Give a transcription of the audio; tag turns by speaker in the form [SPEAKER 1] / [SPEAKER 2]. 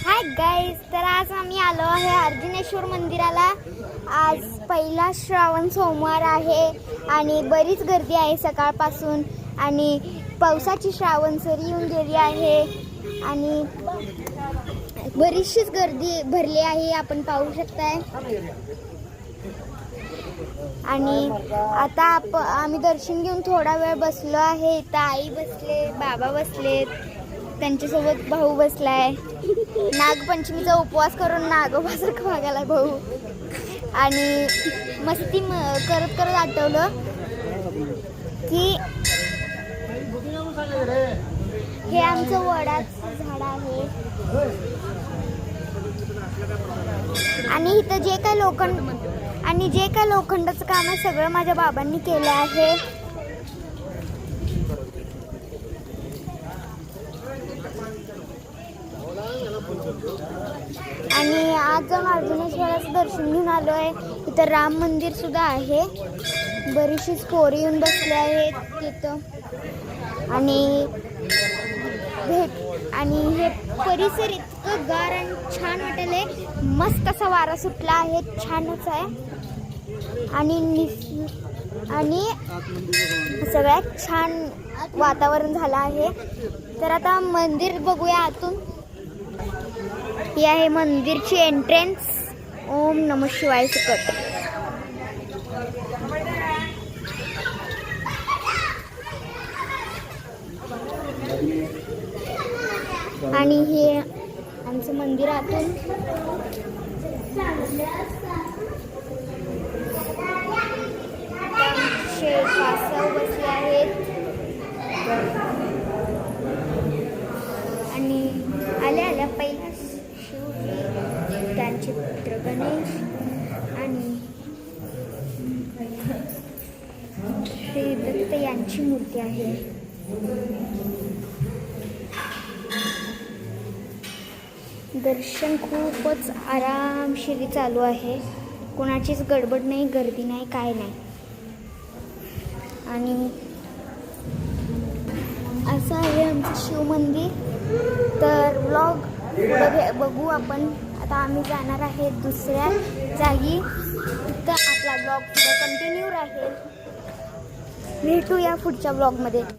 [SPEAKER 1] Hi guys, तर आज आम्ही आलो आहे अर्जुनेश्वर मंदिराला। आज पहिला श्रावण सोमवार आहे आणि बरीच गर्दी आहे सकाळपासून आणि पावसाची श्रावण सरी येऊन गेली आहे आणि बरीचशीच गर्दी भरली आहे, आपण पाहू शकताय। आणि आता आम्ही दर्शन घेऊन थोडा वेळ बसलो आहे। इथं आई बसले, बाबा बसलेत, त्यांच्यासोबत भाऊ बसलाय। नागपंचमीचा उपवास करून नागोबासारखं वागायला भाऊ। आणि मस्ती करत करत आठवलं की हे आमचं वडाचं झाड आहे आणि इथं जे काय लोखंडाचं काम आहे सगळं माझ्या बाबांनी केलं आहे। आणि आज जाऊन अर्जुनेश्वराचं दर्शन घेऊन आलो आहे। इथं राम मंदिर सुद्धा आहे, बरीचशीच पोरी येऊन बसले आहेत तिथं। आणि हे परिसर इतकं गार आणि छान वाटले, मस्त असा वारा सुटला आहे, छानच आहे। आणि सगळ्यात छान वातावरण झालं आहे। तर आता मंदिर बघूया आतून। ही आहे मंदिरची एंट्रन्स। ओम नमः शिवाय सकट। आणि हे आमचं मंदिर आतून। कासव बसले आहेत आणि आल्या पहिला शिवजी, त्यांचे पुत्र गणेश आणि श्री दत्त यांची मूर्ती आहे। दर्शन खूपच आरामशीर चालू आहे, कोणाचीच गडबड नाही, गर्दी नाही, काय नाही। आणि असं आहे आमचं शिव मंदिर। तर व्लॉग बघू आपण। आता आम्ही जाणार आहे दुसऱ्या जागी, तर आपला व्लॉग पुढे कंटिन्यू राहील। भेटूया पुढच्या व्लॉगमध्ये।